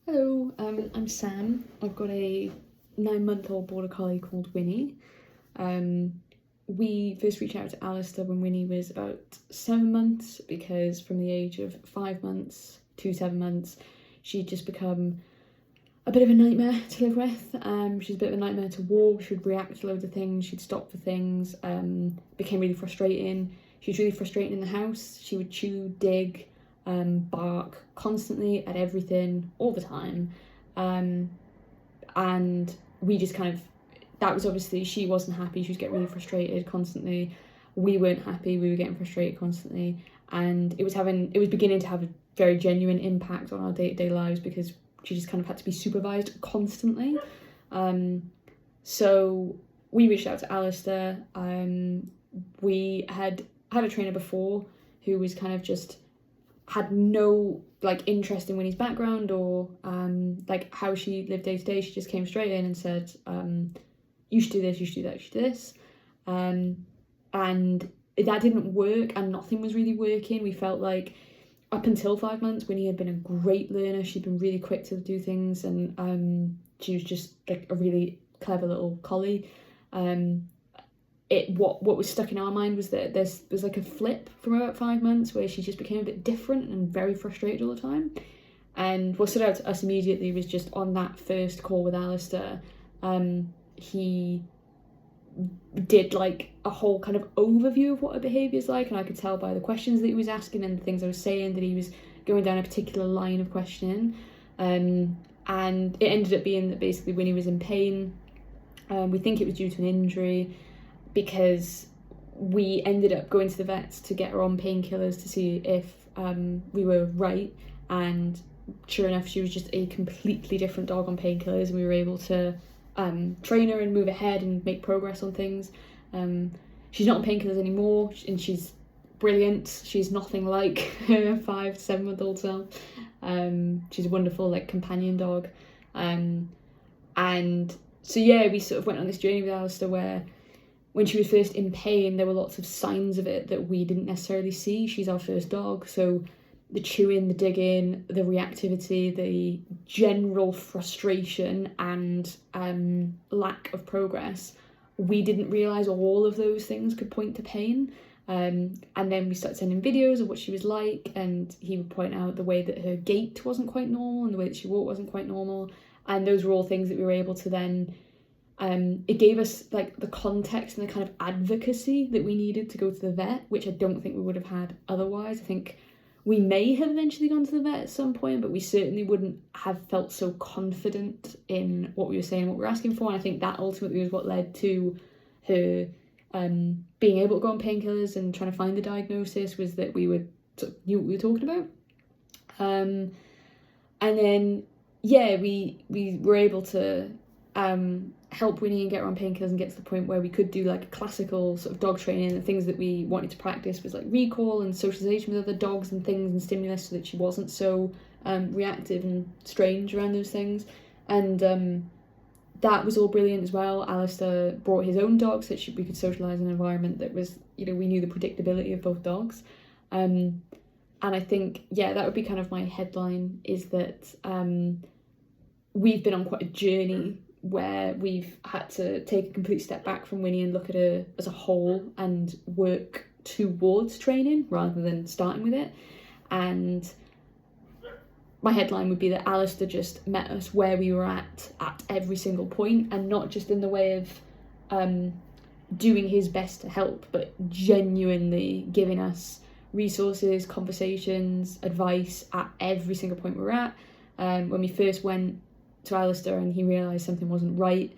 Hello, I'm Sam. I've got a 9-month-old Border Collie called Winnie. We first reached out to Alistair when Winnie was about 7 months because from the age of 5 months to 7 months, she'd just become a bit of a nightmare to live with. She's a bit of a nightmare to walk. She would react to loads of things. She'd stop for things. Became really frustrating. She was really frustrating in the house. She would chew, dig, bark constantly at everything all the time. And we just that was obviously, she wasn't happy. She was getting really frustrated constantly. We weren't happy. We were getting frustrated constantly. And it was beginning to have a very genuine impact on our day-to-day lives because she just kind of had to be supervised constantly. So we reached out to Alistair. We had a trainer before who was kind of just had no interest in Winnie's background or how she lived day to day. She just came straight in and said, you should do this, you should do that, you should do this. And that didn't work and nothing was really working. We felt like up until 5 months, Winnie had been a great learner. She'd been really quick to do things and she was just like a really clever little collie. What was stuck in our mind was that there was like a flip from about 5 months where she just became a bit different and very frustrated all the time. And what stood out to us immediately was just on that first call with Alistair, he did like a whole kind of overview of what her behaviour is like, and I could tell by the questions that he was asking and the things I was saying that he was going down a particular line of questioning. And it ended up being that basically Winnie was in pain. We think it was due to an injury, because we ended up going to the vets to get her on painkillers to see if we were right, and sure enough she was just a completely different dog on painkillers, and we were able to train her and move ahead and make progress on things. She's not on painkillers anymore and she's brilliant. She's nothing like her 5 to 7 month old self. She's a wonderful companion dog. And so yeah, we sort of went on this journey with Alistair where when she was first in pain, there were lots of signs of it that we didn't necessarily see. She's our first dog, so the chewing, the digging, the reactivity, the general frustration and lack of progress, we didn't realise all of those things could point to pain. And then we started sending videos of what she was like, and he would point out the way that her gait wasn't quite normal and the way that she walked wasn't quite normal. And those were all things that we were able to then it gave us the context and the kind of advocacy that we needed to go to the vet, which I don't think we would have had otherwise. I think we may have eventually gone to the vet at some point, but we certainly wouldn't have felt so confident in what we were saying, what we were asking for. And I think that ultimately was what led to her being able to go on painkillers and trying to find the diagnosis, was that we knew what we were talking about. And then yeah, we were able to help Winnie and get her on painkillers and get to the point where we could do a classical sort of dog training. The things that we wanted to practice was recall and socialization with other dogs and things and stimulus, so that she wasn't so reactive and strange around those things. And that was all brilliant as well. Alistair brought his own dog so that we could socialise in an environment that was, we knew the predictability of both dogs. And I think, yeah, that would be kind of my headline, is that we've been on quite a journey where we've had to take a complete step back from Winnie and look at her as a whole and work towards training rather than starting with it. And my headline would be that Alistair just met us where we were at every single point, and not just in the way of doing his best to help, but genuinely giving us resources, conversations, advice at every single point we were at. When we first went to Alistair and he realised something wasn't right,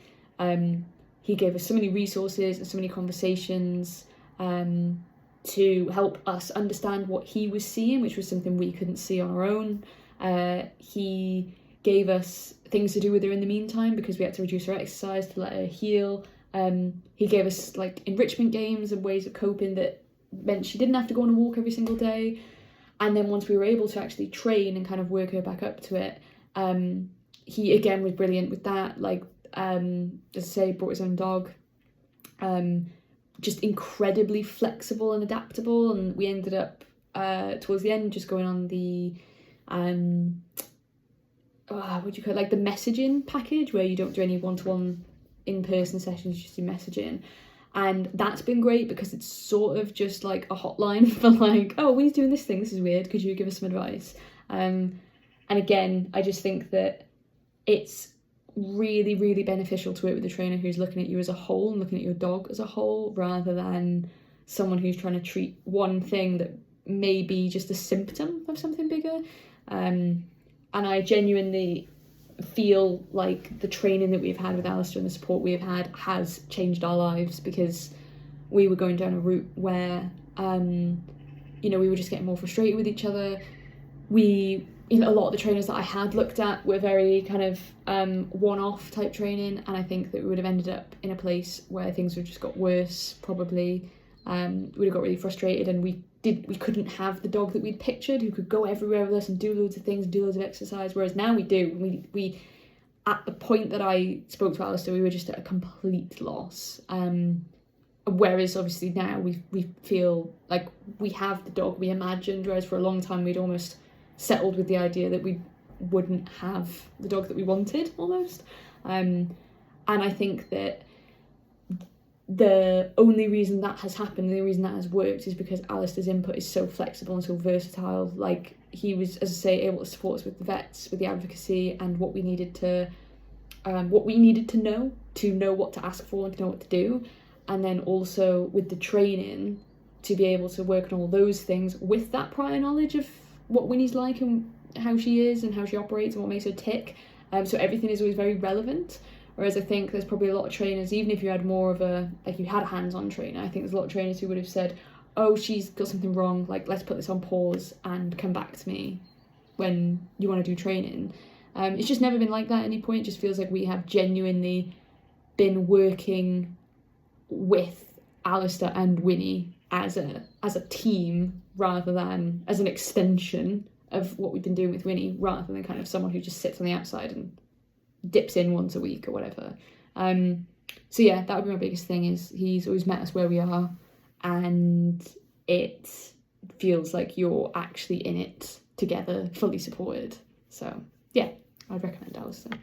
he gave us so many resources and so many conversations to help us understand what he was seeing, which was something we couldn't see on our own. He gave us things to do with her in the meantime, because we had to reduce her exercise to let her heal. He gave us enrichment games and ways of coping that meant she didn't have to go on a walk every single day. And then once we were able to actually train and kind of work her back up to it, he again was brilliant with that. As I say, brought his own dog, just incredibly flexible and adaptable. And we ended up towards the end just going on the what do you call it, like the messaging package where you don't do any one-to-one in-person sessions, you just do messaging. And that's been great because it's sort of just like a hotline for like, oh, we're doing this thing, this is weird, could you give us some advice? And again, I just think that it's really, really beneficial to work with a trainer who's looking at you as a whole and looking at your dog as a whole, rather than someone who's trying to treat one thing that may be just a symptom of something bigger. And I genuinely feel like the training that we've had with Alistair and the support we've had has changed our lives, because we were going down a route where, you know, we were just getting more frustrated with each other. A lot of the trainers that I had looked at were very kind of one-off type training, and I think that we would have ended up in a place where things would have just got worse, probably. We'd have got really frustrated, and we couldn't have the dog that we'd pictured who could go everywhere with us and do loads of things and do loads of exercise, whereas now we do. We at the point that I spoke to Alistair, we were just at a complete loss. Whereas obviously now we feel like we have the dog we imagined, whereas for a long time we'd almost settled with the idea that we wouldn't have the dog that we wanted, almost. And I think that the only reason that has happened, the only reason that has worked, is because Alistair's input is so flexible and so versatile. Like, he was, as I say, able to support us with the vets, with the advocacy, and what we needed to know what to ask for and to know what to do. And then also with the training, to be able to work on all those things with that prior knowledge of what Winnie's like and how she is and how she operates and what makes her tick. So everything is always very relevant. Whereas I think there's probably a lot of trainers, even if you had more of a, like, you had a hands-on trainer, I think there's a lot of trainers who would have said, oh, she's got something wrong, like, let's put this on pause and come back to me when you want to do training. It's just never been like that at any point. It just feels like we have genuinely been working with Alistair and Winnie as a team, rather than as an extension of what we've been doing with Winnie, rather than kind of someone who just sits on the outside and dips in once a week or whatever. So yeah, that would be my biggest thing, is he's always met us where we are, and it feels like you're actually in it together, fully supported. So yeah, I'd recommend Alistair.